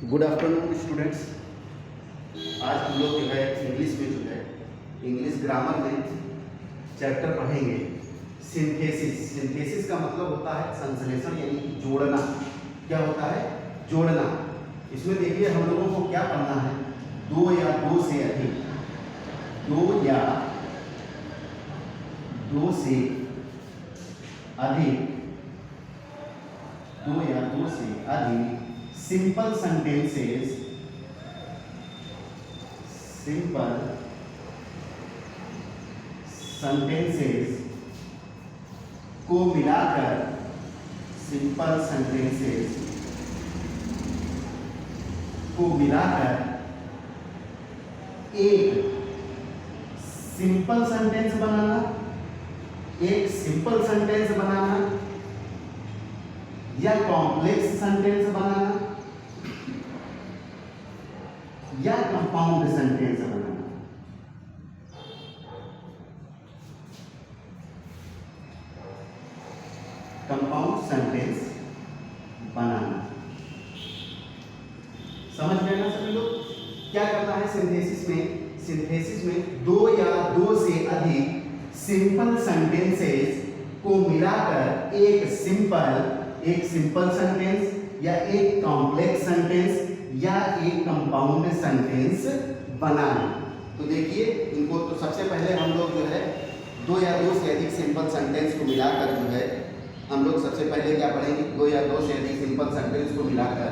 Good afternoon students. आज हम लोग जो है इंग्लिश में जो है इंग्लिश ग्रामर में चैप्टर पढ़ेंगे सिंथेसिस। सिंथेसिस का मतलब होता है संश्लेषण यानी कि जोड़ना। क्या होता है? जोड़ना। इसमें देखिए हम लोगों को क्या पढ़ना है, दो या दो से अधिक, दो या दो से अधिक, दो या दो से अधिक सिंपल सेंटेंसेस, सिंपल सेंटेंसेस को मिलाकर, सिंपल सेंटेंसेस को मिलाकर एक सिंपल सेंटेंस बनाना, एक सिंपल सेंटेंस बनाना या कॉम्प्लेक्स सेंटेंस बनाना या कंपाउंड सेंटेंस बनाना। कंपाउंड सेंटेंस बनाना। समझ गए ना सभी लोग? क्या करना है सिंथेसिस में? सिंथेसिस में दो या दो से अधिक सिंपल सेंटेंसेस को मिलाकर एक सिंपल सेंटेंस या एक कॉम्प्लेक्स सेंटेंस या एक कंपाउंड सेंटेंस बनाना। तो देखिए इनको, तो सबसे पहले हम लोग जो है दो या दो से अधिक सिंपल सेंटेंस को मिलाकर जो है हम लोग सबसे पहले क्या पढ़ेंगे, दो या दो से अधिक सिंपल सेंटेंस को मिलाकर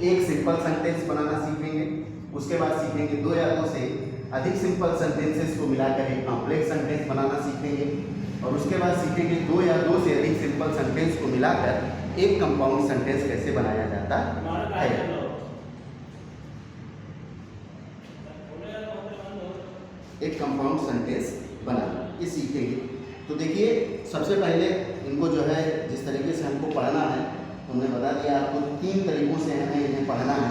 एक सिंपल सेंटेंस बनाना सीखेंगे। उसके बाद सीखेंगे दो या दो से अधिक सिंपल सेंटेंसेस को मिलाकर एक कॉम्प्लेक्स सेंटेंस बनाना सीखेंगे। और उसके बाद सीखेंगे दो या दो से अधिक सिंपल सेंटेंस को मिलाकर एक कंपाउंड सेंटेंस कैसे बनाया जाता है। एक कंपाउंड सेंटेंस बनाना ये सीखेंगे। तो देखिए सबसे पहले इनको जो है जिस तरीके से हमको पढ़ना है हमने बता दिया आपको, तीन तरीकों से हमें इन्हें पढ़ना है।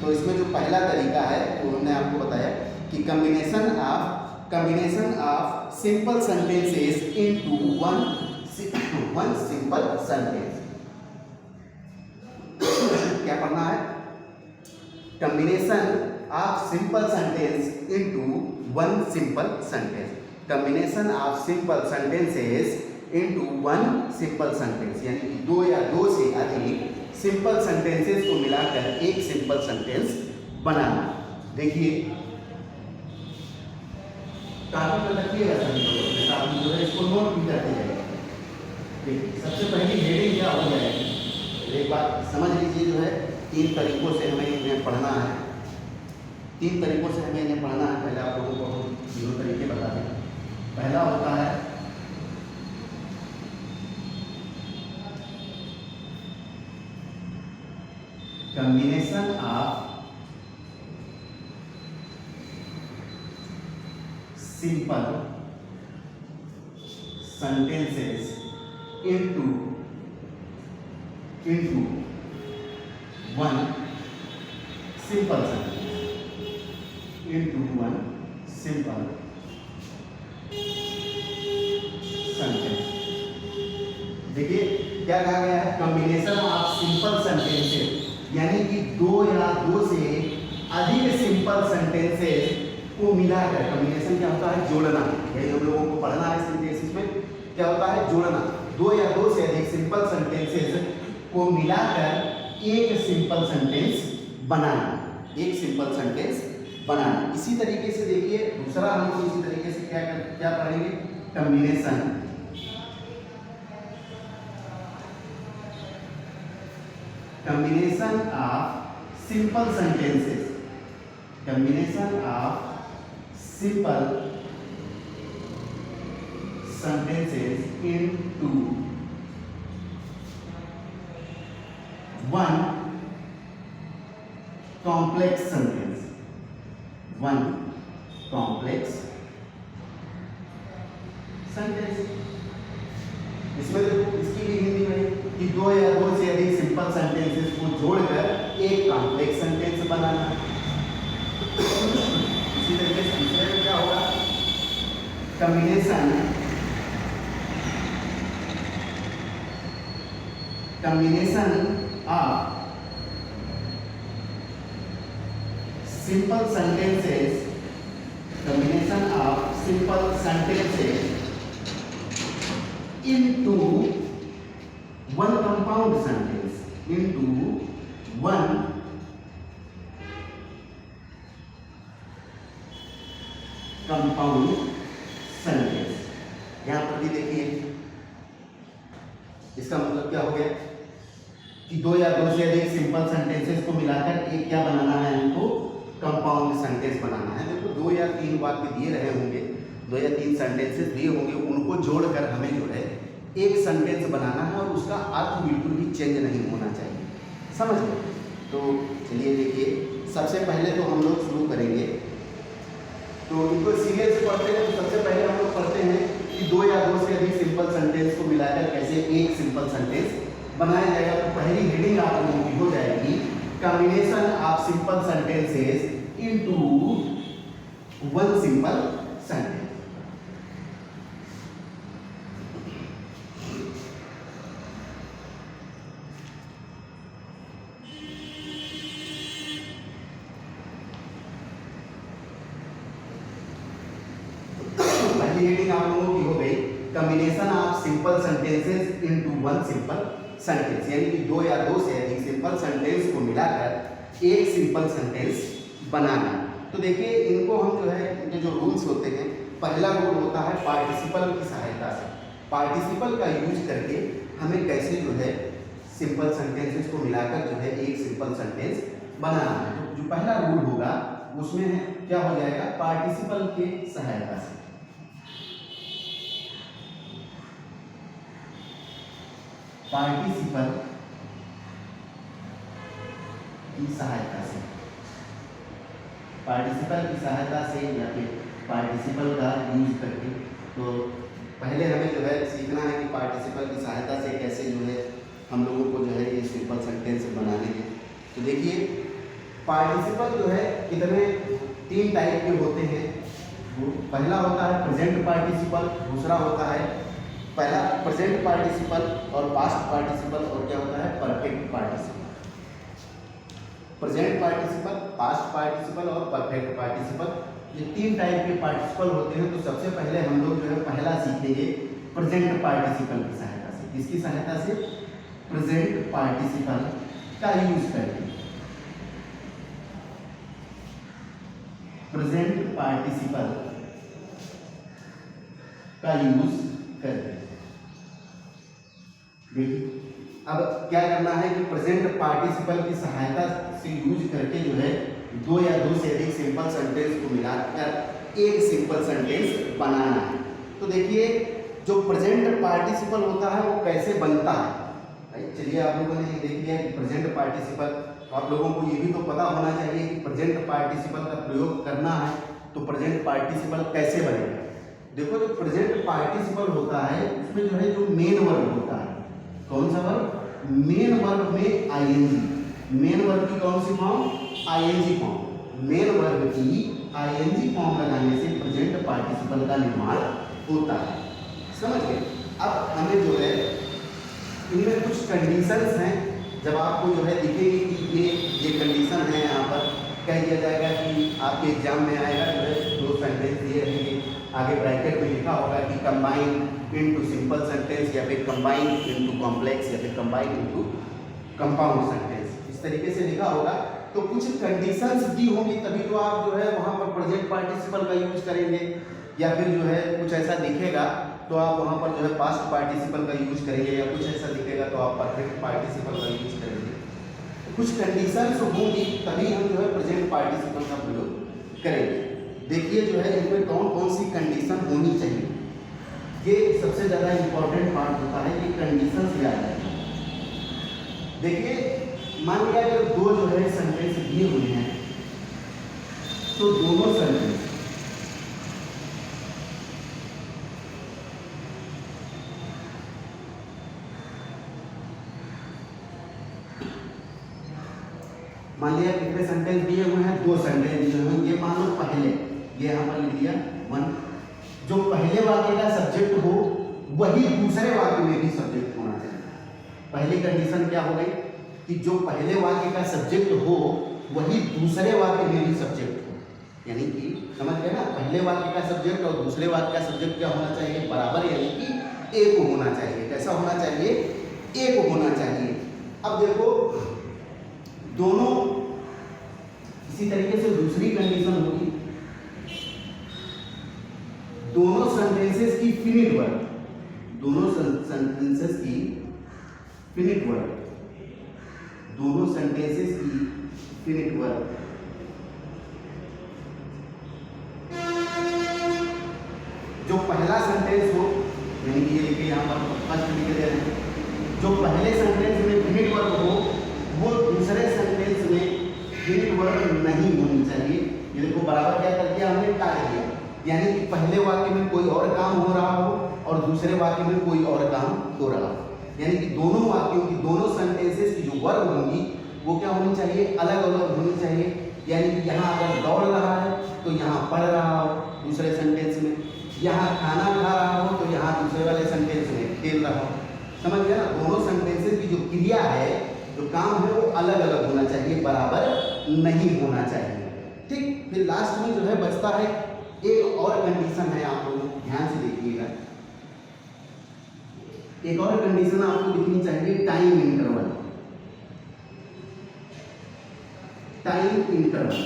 तो इसमें जो पहला तरीका है वो हमने आपको बताया कि combination of simple sentences into one simple sentence. क्या पढ़ना है? Combination of simple sentence into one simple sentence. Combination of simple sentences into one simple sentence, यानी कि दो या दो से अधिक सिंपल सेंटेंसेस को मिलाकर एक सिंपल सेंटेंस बनाना। देखिए कागज पर रखिएगा सभी लोग अपने साथ में, जो है इसको नोट भी करते जाइए। देखिए सबसे पहली हेडिंग क्या हो जाएगी, एक बात समझ लीजिए, जो है तीन तरीकों से हमें इन्हें पढ़ना है। तीन तरीकों से हमें इन्हें पढ़ना है। पहले आप लोगों को हम तीनों तरीके बता दें। पहला होता है combination of simple sentences into one simple sentence, into one simple sentence. देखिए क्या कहा गया है, कॉम्बिनेशन ऑफ सिंपल सेंटेंसेस, यानी कि दो या दो से अधिक सिंपल सेंटेंसेस को मिलाकर। कॉम्बिनेशन क्या होता है? जोड़ना। यही हम लोगों को पढ़ना है सिंथेसिस में। क्या होता है? जोड़ना। दो या दो से अधिक सिंपल सेंटेंसेस को मिलाकर एक सिंपल सेंटेंस बनाना, एक सिंपल सेंटेंस बनाना। इसी तरीके से देखिए दूसरा हम लोग इसी तरीके से क्या पढ़ेंगे, combination of simple sentences, combination of simple sentences into one complex sentence, one complex sentence. इसमें देखो इसकी भी हिंदी में कि दो या दो से अधिक सिंपल सेंटेंसेस को जोड़कर एक कॉम्प्लेक्स सेंटेंस बनाना। इसी तरीके से दूसरे में क्या होगा, combination combination of simple sentences, combination of simple sentences into one compound sentence, into one compound sentence। यहां पर भी देखिए इसका मतलब क्या हो गया कि दो या दो से अधिक सिंपल सेंटेंसेस को मिलाकर एक क्या बनाना है, हमको कंपाउंड सेंटेंस बनाना है। देखो दो या तीन वाक्य दिए रहे होंगे, दो या तीन सेंटेंसेस दिए होंगे, उनको जोड़कर हमें जो है एक सेंटेंस बनाना है और उसका अर्थ बिल्कुल भी चेंज नहीं होना चाहिए, समझ गए। तो चलिए देखिए, सबसे पहले तो हम लोग शुरू करेंगे, तो इनको सीरियल से पढ़ते हैं। तो सबसे पहले हम लोग पढ़ते हैं कि दो या दो से अधिक सिंपल सेंटेंस को मिलाकर कैसे एक सिंपल सेंटेंस बनाया जाएगा। तो पहली हेडिंग आप लोगों की हो जाएगी combination of simple sentences into one simple sentence. पहली हेडिंग आप लोगों की हो गई combination of simple sentences into one simple sentence, यानी कि दो या दो से अधिक सिंपल सेंटेंस को मिलाकर एक सिंपल सेंटेंस बनाना। तो देखिए इनको हम जो है, इनके जो रूल्स होते हैं, पहला रूल होता है पार्टिसिपल की सहायता से, पार्टिसिपल का यूज करके हमें कैसे जो है सिंपल सेंटेंसेस को मिलाकर जो है एक सिंपल सेंटेंस बनाना है। तो जो पहला रूल होगा उसमें क्या हो जाएगा, पार्टिसिपल के सहायता से। पार्टिसिपल की सहायता से, पार्टिसिपल की सहायता से या फिर पार्टिसिपल का यूज करके। तो पहले हमें जो है सीखना है कि पार्टिसिपल की सहायता से कैसे जो है हम लोगों को जो है ये सिंपल सेंटेंस बनाने हैं। तो देखिए पार्टिसिपल जो है कितने तीन टाइप के होते हैं। पहला होता है प्रेजेंट पार्टिसिपल, दूसरा होता है पहला प्रेजेंट पार्टिसिपल और पास्ट पार्टिसिपल, और क्या होता है perfect participle. Present participle, past participle और परफेक्ट पार्टिसिपल, ये तीन टाइप के पार्टिसिपल होते हैं। तो सबसे पहले हम लोग जो है पहला सीखेंगे प्रेजेंट पार्टिसिपल की सहायता से। किसकी सहायता से, प्रेजेंट पार्टिसिपल का यूज करके, प्रेजेंट पार्टिसिपल का यूज करके। देखिए अब क्या करना है कि प्रेजेंट पार्टिसिपल की सहायता से यूज करके जो है दो या दो से अधिक सिंपल सेंटेंस को मिलाकर एक सिंपल सेंटेंस बनाना है। तो देखिए जो प्रेजेंट पार्टिसिपल होता है वो कैसे बनता है, चलिए आप लोगों ने देख लिया कि प्रेजेंट पार्टिसिपल, तो आप लोगों को ये भी तो पता होना चाहिए कि प्रेजेंट पार्टिसिपल का प्रयोग करना है तो प्रेजेंट पार्टिसिपल कैसे बनेगा। देखो जो प्रेजेंट पार्टिसिपल होता है उसमें जो है जो मेन वर्ब होता है, कौन सा वर्ब, मेन वर्ब में आईएनजी, मेन वर्ब की कौन सी form, ING form. Main verb की आईएनजी फॉर्म लगाने से प्रेजेंट पार्टिसिपल का निर्माण होता है, समझ गए। अब हमें जो है इनमें कुछ कंडीशंस हैं, जब आपको जो है दिखेगी कि ये कंडीशन है, यहाँ पर कह दिया जाएगा कि आपके एग्जाम में आएगा जो है दो सेंटेंस दिए रहेंगे, आगे ब्रैकेट में लिखा होगा कि कंबाइन इनटू सिंपल सेंटेंस या फिर कंबाइन इनटू कॉम्प्लेक्स या फिर कंबाइन इनटू कंपाउंड सेंटेंस, इस तरीके से लिखा होगा। तो कुछ कंडीशंस दी होंगी तभी तो आप जो है वहाँ पर प्रेजेंट पार्टिसिपल का यूज करेंगे, या फिर जो है कुछ ऐसा दिखेगा तो आप वहाँ पर जो है पास्ट पार्टिसिपल का यूज करेंगे, या कुछ ऐसा दिखेगा तो आप परफेक्ट पार्टिसिपल का यूज करेंगे। कुछ कंडीशंस होंगी तभी हम जो है प्रेजेंट पार्टिसिपल का प्रयोग करेंगे। देखिए जो है इनमें कौन कौन सी कंडीशन होनी चाहिए, ये सबसे ज़्यादा इम्पोर्टेंट पार्ट होता है कि कंडीशंस याद रखें। देखिए मान लिया अगर दो जो है सेंटेंस दिए हुए हैं तो दोनों सेंटेंस मान लिया कितने सेंटेंस दिए हुए हैं, दो सेंटेंस दिए हुए हैं। ये मान लो पहले, ये यहाँ पर लिख दिया वन, जो पहले वाक्य का सब्जेक्ट हो वही दूसरे वाक्य में भी सब्जेक्ट होना चाहिए। पहली कंडीशन क्या हो गई कि जो पहले वाक्य का सब्जेक्ट हो वही दूसरे वाक्य में भी सब्जेक्ट हो। यानी कि समझ गए ना, पहले वाक्य का सब्जेक्ट और दूसरे वाक्य का सब्जेक्ट क्या होना चाहिए, बराबर, यानी कि एक होना चाहिए। कैसा होना चाहिए, एक होना चाहिए। अब देखो दोनों, इसी तरीके से दूसरी कंडीशन होगी, दोनों सेंटेंसेस की फिनिट वर्ब, दोनों सेंटेंसेस की फिनिट वर्ब, दोनों सेंटेंसेस की फिनिट वर्ब जो पहला सेंटेंस हो, यानी कि ये लिखे यहाँ पर फर्स्ट लिखे दे रहे हैं, जो पहले सेंटेंस में फिनिट वर्ब हो वो दूसरे सेंटेंस में फिनिट वर्ब नहीं होनी चाहिए। ये देखो बराबर क्या कर दिया हमने, काट दिया। यानी कि पहले वाक्य में कोई और काम हो रहा हो और दूसरे वाक्य में कोई और काम हो रहा हो, यानी कि दोनों वाक्यों की, दोनों सेंटेंसेस की जो वर्ब होंगी वो क्या होनी चाहिए, अलग अलग होनी चाहिए। यानी कि यहाँ अगर दौड़ रहा है तो यहाँ पढ़ रहा हो दूसरे सेंटेंस में, यहाँ खाना खा रहा हो तो यहाँ दूसरे वाले सेंटेंस में खेल रहा हो। समझ गया ना, दोनों सेंटेंसेस की जो क्रिया है, जो काम है वो अलग अलग होना चाहिए, बराबर नहीं होना चाहिए। ठीक, फिर लास्ट में जो है बचता है एक और कंडीशन है, आप लोग ध्यान से देखिएगा। एक और कंडीशन आपको लिखनी चाहिए, time interval. Time interval,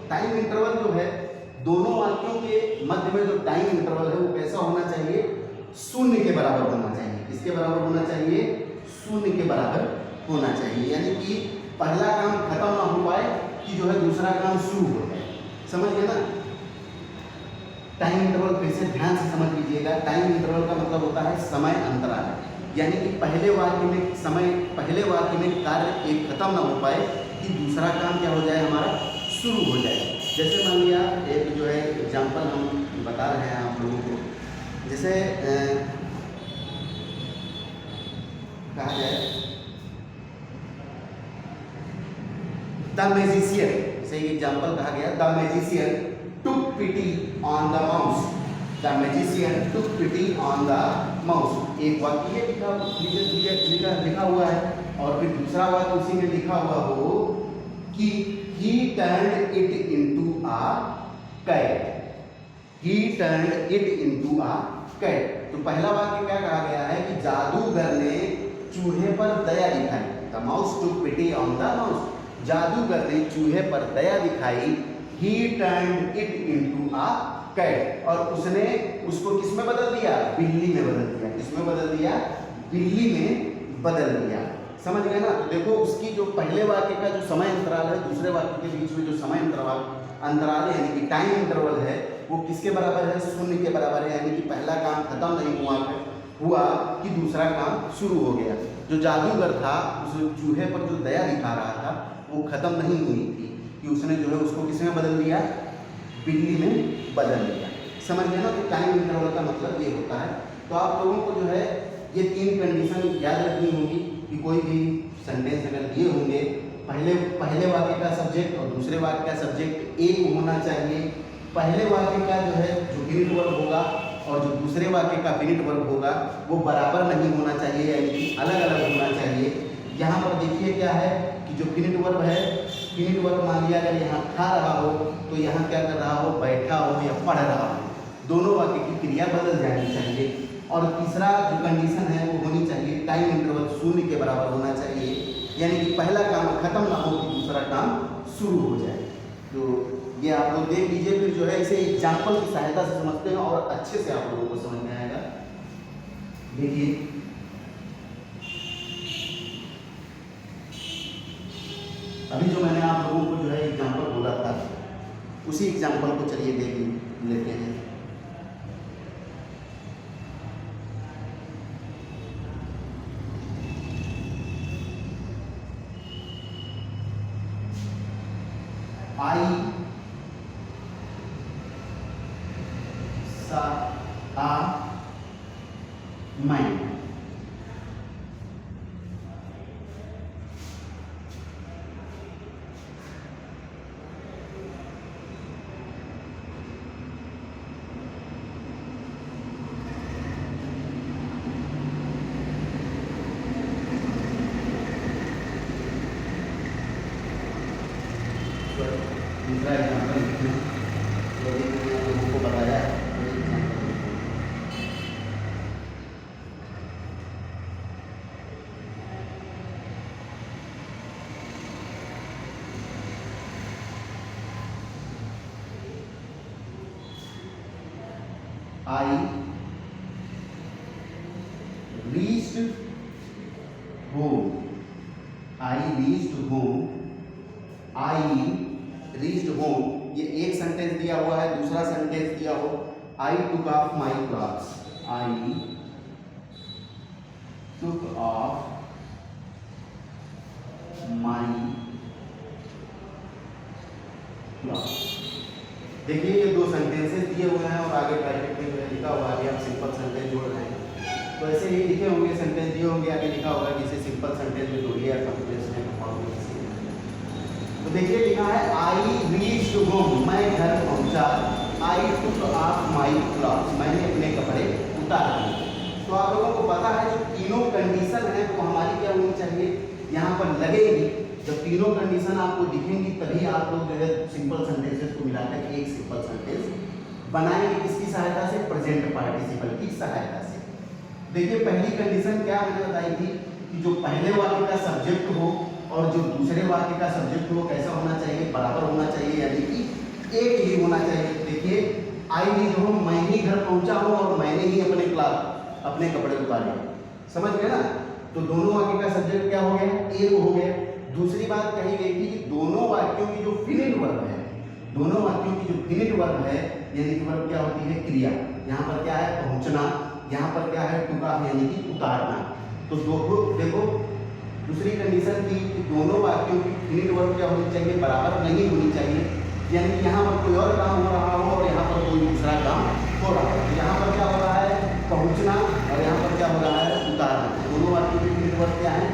time interval जो है दोनों वाक्यों के मध्य में जो टाइम इंटरवल है वो कैसा होना चाहिए, शून्य के बराबर होना चाहिए। किसके बराबर होना चाहिए, शून्य के बराबर होना चाहिए। यानी कि पहला काम खत्म ना हो पाए कि जो है दूसरा काम शुरू हो जाए। समझ गए ना, टाइम इंटरवल फिर से ध्यान से समझ लीजिएगा। टाइम इंटरवल का मतलब होता है समय अंतराल, यानी कि पहले वाक्य में समय, पहले वाक्य में कार्य एक खत्म ना हो पाए कि दूसरा काम क्या हो जाए, हमारा शुरू हो जाए। जैसे मान लिया एक जो है एग्जाम्पल हम बता रहे हैं आप लोगों को, जैसे कहा जाए द मैजिशियन, जैसे एग्जाम्पल कहा गया, the magician took pity on the mouse, the magician took pity on the mouse। एक वाक्य लिखा हुआ है और फिर दूसरा वाक्य उसी में लिखा हुआ हो कि he turned it into a cat, he turned it into a cat। तो पहला वाक्य क्या कहा गया है कि जादूगर ने चूहे पर दया दिखाई, the mouse took pity on the mouse, जादूगर ने चूहे पर दया दिखाई, he turned it into a cat, और उसने उसको किस में बदल दिया, बिल्ली में बदल दिया। किसमें बदल दिया, बिल्ली में बदल दिया। समझ गए ना। तो देखो उसकी जो पहले वाक्य का जो समय अंतराल है, दूसरे वाक्य के बीच में जो समय अंतराल है यानी कि टाइम इंटरवल है, वो किसके बराबर है, शून्य के बराबर है। यानी कि पहला काम खत्म नहीं हुआ कि दूसरा काम शुरू हो गया। जो जादूगर था उस चूहे पर जो दया दिखा रहा था वो खत्म नहीं हुई थी कि उसने जो है उसको किसमें बदल दिया, बिल्ली में बदल दिया। समझ गए ना। तो टाइम इंटरवल का मतलब ये होता है। तो आप लोगों को जो है ये तीन कंडीशन याद रखनी होगी कि कोई भी सेंटेंस अगर दिए होंगे, पहले वाक्य का सब्जेक्ट और दूसरे वाक्य का सब्जेक्ट एक होना चाहिए। पहले वाक्य का जो है जो फिनिट वर्ब होगा और जो दूसरे वाक्य का फिनिट वर्ब होगा वो बराबर नहीं होना चाहिए, यानी कि अलग अलग होना चाहिए। यहाँ पर देखिए क्या है कि जो फिनिट वर्ब है, फिनिट वर्ब मान लिया अगर यहाँ खा रहा हो तो यहाँ क्या कर रहा हो, बैठा हो या पढ़ रहा हो, दोनों वाक्य की क्रिया बदल जानी चाहिए। और तीसरा जो कंडीशन है वो होनी चाहिए टाइम इंटरवल शून्य के बराबर होना चाहिए, यानी कि पहला काम खत्म ना हो कि दूसरा काम शुरू हो जाए। तो ये आप लोग देख लीजिए, फिर जो है इसे एग्जाम्पल की सहायता से समझते हैं और अच्छे से आप लोगों को समझ में आएगा। देखिए अभी जो मैंने आप लोगों को जो है एग्जाम्पल बोला था, उसी एग्जाम्पल को चलिए देख लेते हैं। आई सा आ माइंड, पर दूसरा एग्जाम्पल लिखते हैं जो अभी मैंने आप लोगों को बताया है। वही एग्जाम्पल लिखते हैं। I reached home. I reached home. I reached home. ये एक सेंटेंस दिया हुआ है, दूसरा सेंटेंस दिया हो I took off my clothes. I took off my clothes. देखिए ये दो सेंटेंसेस दिए हुए हैं और आगे ब्रैकेट में जो है लिखा हुआ है, आप सिंपल सेंटेंस जोड़ रहे हैं तो ऐसे ही लिखे होंगे, सेंटेंस दिए होंगे, आगे लिखा होगा कि इसे सिंपल सेंटेंस में जोड़िए या कॉम्प्लेक्स में कंपाउंड में। तो देखिए लिखा है आई रीच्ड होम, मैं घर पहुंचा। आई टुक ऑफ माय क्लॉथ्स, मैंने अपने कपड़े उतार दिए। तो आप लोगों को पता है जो तीनों कंडीशन है वो हमारी क्या होनी चाहिए, यहाँ पर लगेगी। जब तीनों कंडीशन आपको दिखेंगी तभी आप लोग जो है सिंपल सेंटेंसेस को मिलाकर एक सिंपल सेंटेंस बनाएंगे। किसकी सहायता से? प्रेजेंट पार्टिसिपल की सहायता से। देखिए पहली कंडीशन क्या मैंने बताई थी कि जो पहले वाक्य का सब्जेक्ट हो और जो दूसरे वाक्य का सब्जेक्ट हो कैसा होना चाहिए? बराबर होना चाहिए, यानी कि एक ही होना चाहिए। देखिए आई रीच होम, मैं ही घर पहुंचा हूं और मैंने ही अपने कपड़े उतारे। समझ गए ना? तो दोनों वाक्य का सब्जेक्ट क्या हो गया? एक हो गया। दूसरी बात कही गई थी कि दोनों वाक्यों की जो फिनिट वर्ब है, दोनों वाक्यों की जो फिनिट वर्ब है यानी कि वर्ब क्या होती है? क्रिया। यहाँ पर क्या है? पहुंचना। यहाँ पर क्या है? टुक ऑफ यानी कि उतारना। तो देखो दूसरी कंडीशन थी कि दोनों वाक्यों की फिनिट वर्ब क्या होनी चाहिए? बराबर नहीं होनी चाहिए, यानी कि यहाँ पर कोई और काम हो रहा हो और यहाँ पर कोई दूसरा काम हो रहा है। तो यहाँ पर क्या हो रहा है? पहुंचना, और यहाँ पर क्या हो रहा है? उतारना। दोनों वाक्यों की फिनिट वर्ब क्या है?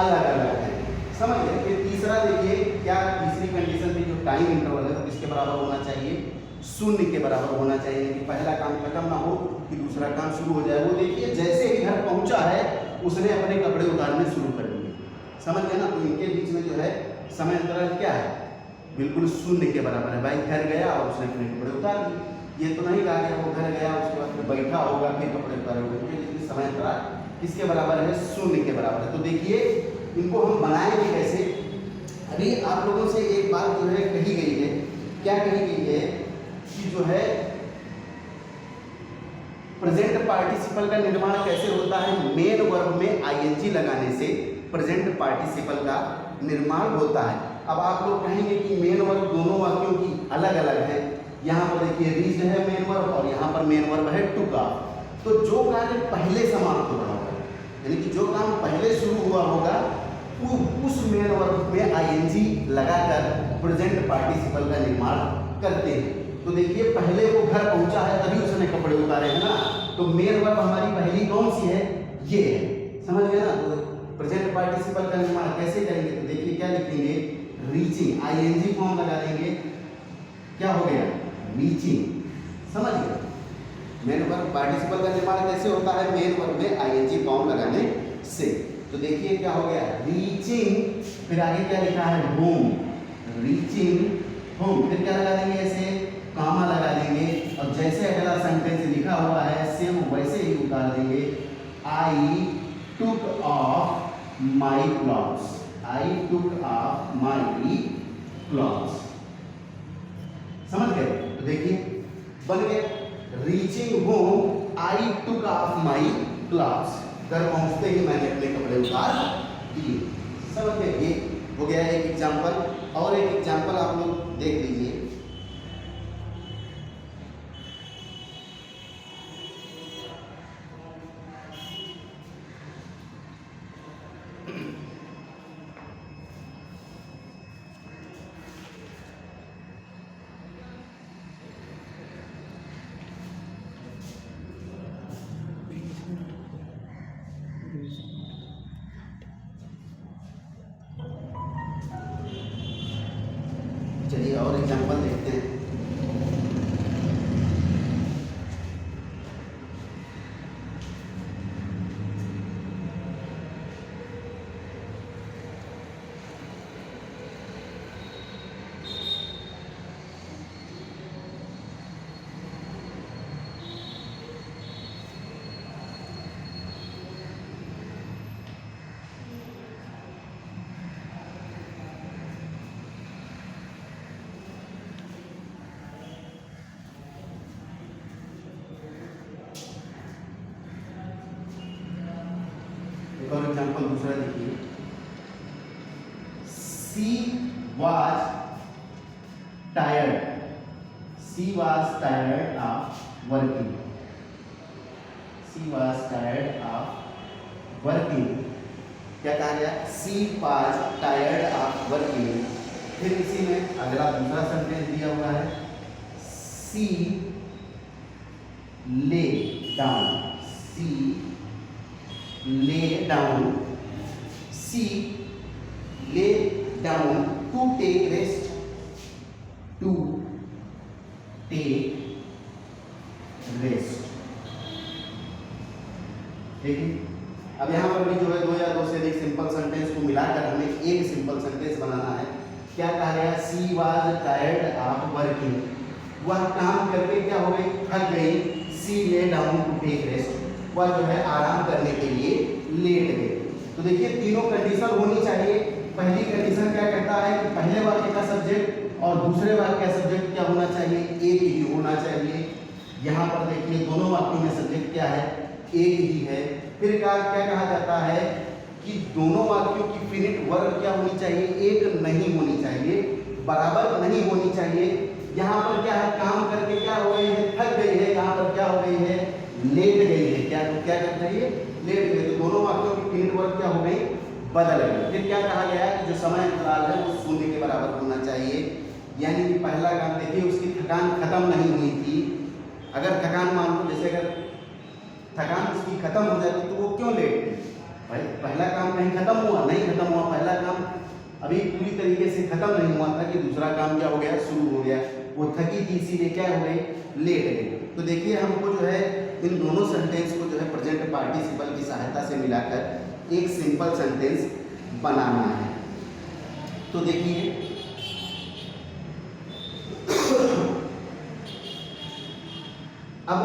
अलग अलग है। समझ गए? फिर तीसरा देखिए क्या तीसरी कंडीशन थी, जो टाइम इंटरवल है वो किसके बराबर होना चाहिए? शून्य के बराबर होना चाहिए कि पहला काम खत्म ना हो कि दूसरा काम शुरू हो जाए। वो देखिए जैसे ही घर पहुंचा है उसने अपने कपड़े उतारने शुरू कर दिए। समझ गए ना? तो इनके बीच में जो है समय अंतराल क्या है? बिल्कुल शून्य के बराबर है। भाई घर गया और उसने अपने कपड़े उतार दिए। ये तो नहीं कहा गया वो घर गया उसके बाद फिर बैठा होगा फिर कपड़े उतारे होंगे। इसलिए समय अंतराल किसके बराबर है? शून्य के बराबर है। तो देखिए इनको हम बनाएंगे कैसे? अभी आप लोगों से एक बात जो है कही गई है। क्या कही गई है कि जो है प्रेजेंट पार्टिसिपल का निर्माण कैसे होता है? मेन वर्ब में आईएनजी लगाने से प्रेजेंट पार्टिसिपल का निर्माण होता है। अब आप लोग कहेंगे कि मेन वर्ब दोनों वाक्यों की अलग अलग है। यहाँ पर देखिए रीच्ड है मेन वर्ब और यहाँ पर मेन वर्ब है टुक ऑफ। तो जो कार्य पहले समाप्त हो रहा होगा, यानी कि जो काम पहले शुरू हुआ होगा वो उस मेन वर्ब में आईएनजी लगाकर प्रेजेंट पार्टिसिपल का निर्माण करते हैं। तो देखिए पहले वो घर पहुंचा है तभी उसने कपड़े उतारे हैं ना। तो मेन वर्ब हमारी पहली कौन सी है? ये है। समझ गए ना? तो प्रेजेंट पार्टिसिपल का निर्माण कैसे करेंगे? तो देखिए क्या लिखेंगे? रीचिंग, आईएनजी फॉर्म लगा देंगे। क्या हो गया? रीचिंग। समझ गए? मेन वर्ब पार्टिसिपल का निर्माण कैसे होता है? मेन वर्ब में आईएनजी फॉर्म लगाने से। तो देखिए क्या हो गया? रीचिंग, फिर आगे क्या लिखा है? होम। रीचिंग होम, फिर क्या लगा देंगे? ऐसे कामा लगा देंगे। अब जैसे अगला सेंटेंस लिखा हुआ है सेम वैसे ही उतार देंगे। I took off my clothes. I took off my clothes. समझ गए? तो देखिए बन गए reaching home I took off my clothes. घर पहुंचते ही मैंने अपने कपड़े उतार दिए। समझ गए? ये हो गया एक एग्जाम्पल। और एक एग्जाम्पल आप लोग देख लीजिए। चलिए और एग्जाम्पल देखते हैं। दूसरा देखिए, सी was tired, she was tired of working, she was tired of working, क्या कहा गया, she was tired of working। फिर इसी में अगला दूसरा सेंटेंस दिया हुआ है, she lay down, she lay down, she lay down to take rest, to take rest। देखिए अब यहाँ पर भी जो है दो या दो से अधिक सिंपल सेंटेंस को मिलाकर हमें एक सिंपल सेंटेंस बनाना है। क्या कहा गया, she was tired of working, वह काम करके क्या हो गई, थक गई, सी lay down to take rest, वह जो है आराम करने के लिए लेट गई। तो देखिए तीनों कंडीशन होनी चाहिए। पहली कंडीशन क्या कहता है कि पहले वाक्य का सब्जेक्ट और दूसरे वाक्य का सब्जेक्ट क्या होना चाहिए, एक ही होना चाहिए। यहाँ पर देखिए दोनों वाक्यों में सब्जेक्ट क्या है, एक ही है। फिर क्या कहा जाता है कि दोनों वाक्यों की फिनिट वर्ब क्या होनी चाहिए, एक नहीं होनी चाहिए, बराबर नहीं होनी चाहिए। यहाँ पर क्या है, काम करके क्या हो गई है, थक गई है, यहाँ पर क्या हो गई है, लेट गई है। क्या क्या कर रही है, लेट गई। तो दोनों वाक्यों की फिनिट वर्ब क्या हो गई, बदल गई। फिर क्या कहा गया है कि जो समय अंतराल है वो शून्य के बराबर होना चाहिए। यानी कि पहला काम देखिए उसकी थकान खत्म नहीं हुई थी। अगर थकान मान लो जैसे अगर थकान उसकी खत्म हो जाती तो वो क्यों लेट थी, भाई पहला काम कहीं खत्म हुआ, नहीं खत्म हुआ, पहला काम अभी पूरी तरीके से खत्म नहीं हुआ था कि दूसरा काम क्या हो गया, शुरू हो गया। वो थकी थी इसीलिए क्या हो गई, लेट गई। तो देखिए हमको जो है इन दोनों सेंटेंस को जो है प्रेजेंट पार्टिसिपल की सहायता से मिलाकर एक सिंपल सेंटेंस बनाना है। तो देखिए अब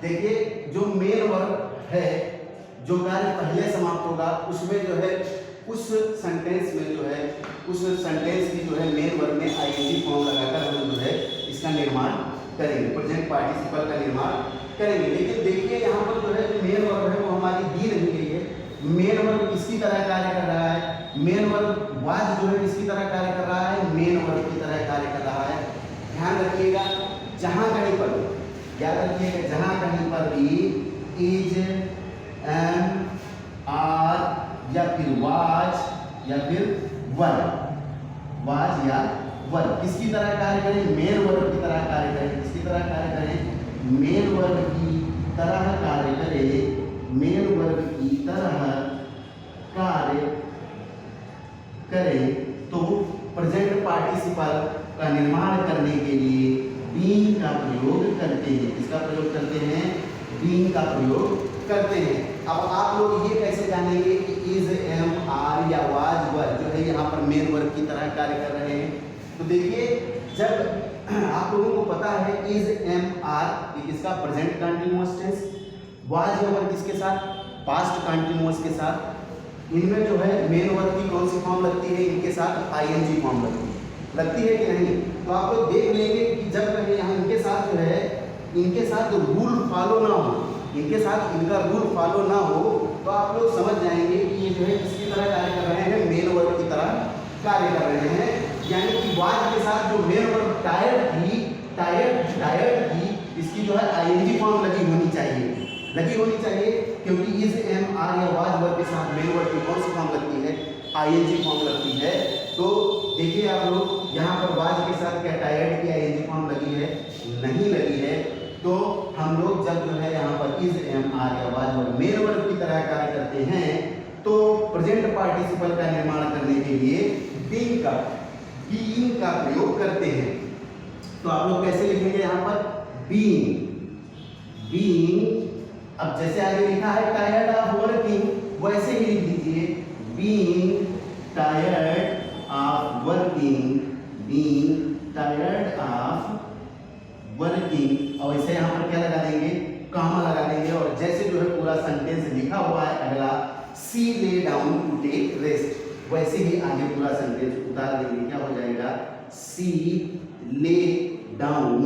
देखिए जो मेन वर्ब है, जो कार्य पहले समाप्त होगा उसमें जो है उस सेंटेंस में जो है उस सेंटेंस की जो है मेन वर्ब में आईएनजी फॉर्म लगाकर हम जो है इसका निर्माण करेंगे, प्रेजेंट पार्टिसिपल का निर्माण करेंगे। लेकिन देखिए यहाँ पर जो है जो मेन वर्ब है वो हमारी दी नहीं गई है। मेन वर्ब किसकी तरह कार्य कर रहा है, मेन वर्ब वाज जो है किसकी तरह कार्य कर रहा है, मेन वर्ब की तरह कार्य कर रहा है। ध्यान रखिएगा जहाँ कहीं पर, याद रखिएगा जहाँ कहीं पर भी इज एम आर या फिर वाज या फिर वर, वाज या वर किसकी तरह कार्य करें, मेन वर्ब की तरह कार्य करें। किसकी तरह कार्य करें, मेन वर्ब की तरह कार्य करें, मेन वर्ब की तरह कार्य करें। तो प्रेजेंट पार्टिसिपल का निर्माण करने के लिए बीइंग का प्रयोग करते हैं। किसका प्रयोग करते हैं, बीइंग का प्रयोग करते हैं। अब आप लोग ये कैसे जानेंगे कि इज एम आर या वाज वर जो है यहाँ पर मेन वर्ब की तरह कार्य कर रहे हैं। तो देखिए जब आप लोगों को पता है इज एम आर किसका, प्रेजेंट कंटीन्यूअस टेंस, वाज या वर किसके साथ, पास्ट कंटीन्यूअस के साथ। इनमें जो है मेन वर्ब की कौन सी फॉर्म लगती है, इनके साथ आईएनजी फॉर्म लगती है कि नहीं। तो आप लोग देख लेंगे कि जब कहीं यहाँ इनके साथ जो है इनके साथ रूल फॉलो ना हो, इनके साथ इनका रूल फॉलो ना हो तो आप लोग समझ जाएंगे कि ये जो है किसकी तरह कार्य कर रहे हैं, मेन वर्ब की तरह कार्य कर रहे हैं। यानी कि वाज के साथ जो मेन वर्ब टायर्ड थी, टायर्ड थी, इसकी जो है आईएनजी फॉर्म लगी होनी चाहिए, क्योंकि इज एम आर या वाज वर्ब के साथ मेन वर्ब की कौन सी फॉर्म लगती है, आईएनजी फॉर्म लगती है। तो देखिए आप लोग यहाँ पर वाज के साथ क्या टायर्ड की आईएनजी फॉर्म लगी है, नहीं लगी है। तो हम लोग जब जो है यहाँ पर इज एम आर या वाज वर्ब मेन वर्ब की तरह कार्य करते हैं तो प्रेजेंट पार्टिसिपल का निर्माण करने के लिए बीइंग का प्रयोग करते हैं। तो आप लोग कैसे लिखेंगे यहाँ पर, बीइंग। अब जैसे आगे लिखा है टायर्ड ऑफ वर्किंग, वैसे ही लिख दीजिए बीइंग टायर्ड ऑफ वर्किंग, और इसे यहाँ पर क्या लगा देंगे, कॉमा लगा देंगे। और जैसे जो है पूरा सेंटेंस लिखा हुआ है अगला, सी lay down to take rest, वैसे ही आगे पूरा सेंटेंस उतार देंगे। क्या हो जाएगा, she lay down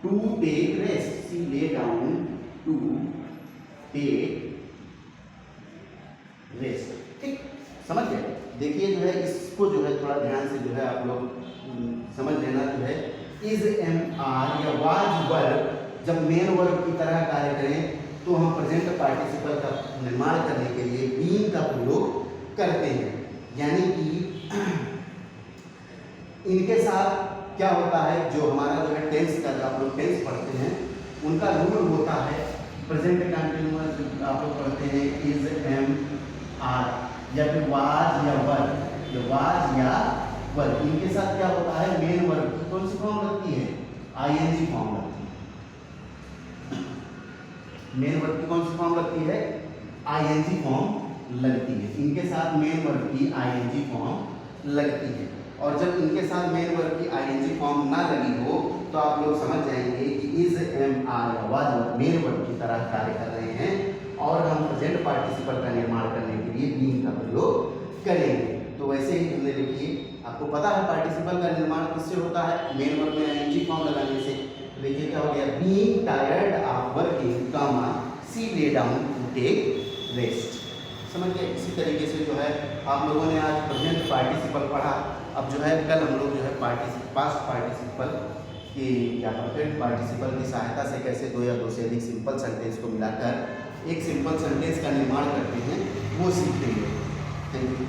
to take rest, she lay down to take rest. ठीक, समझ गए। देखिए जो है इसको जो है थोड़ा ध्यान से जो है आप लोग समझ लेना। जो है इज एम आर या वाज वर्ब जब मेन वर्ब की तरह कार्य करें तो हम प्रेजेंट पार्टिसिपल का निर्माण करने के लिए बीइंग का प्रयोग करते हैं। यानी कि इनके साथ क्या होता है, जो हमारा जो है टेंस का, जो आप लोग टेंस पढ़ते हैं उनका रूल होता है प्रेजेंट कंटिन्यूअस आप लोग पढ़ते हैं इज एम आर या फिर वाज या वर, या वाज या वर, इनके साथ क्या होता है मेन वर्ब की कौन सी फॉर्म लगती है, आईएनजी फॉर्म लगती है। मेन वर्ब की कौन सी फॉर्म लगती है, आईएनजी फॉर्म लगती है। इनके साथ मेन वर्ब की आईएनजी फॉर्म लगती है। और जब इनके साथ मेन वर्ब की आईएनजी फॉर्म ना लगी हो तो आप लोग समझ जाएंगे कि इज एम आर या वाज मेन वर्ब की तरह कार्य कर रहे हैं और हम प्रेजेंट पार्टिसिपल का निर्माण करने के लिए बीइंग का प्रयोग करेंगे। तो वैसे ही हमने देखिए, आपको पता है पार्टिसिपल का निर्माण किससे होता है, मेन वर्ब में आईएनजी फॉर्म लगाने से। तो देखिए क्या हो गया, being tired of working comma she lay down to take rest. समझ गए। इसी तरीके से जो है आप लोगों ने आज प्रेजेंट पार्टिसिपल पढ़ा। अब जो है कल हम लोग जो है पास्ट पार्टिसिपल की या परफेक्ट पार्टिसिपल की सहायता से कैसे दो या दो से अधिक सिंपल सेंटेंस को मिलाकर एक सिंपल सेंटेंस का निर्माण करते हैं वो सीखेंगे। Thank you.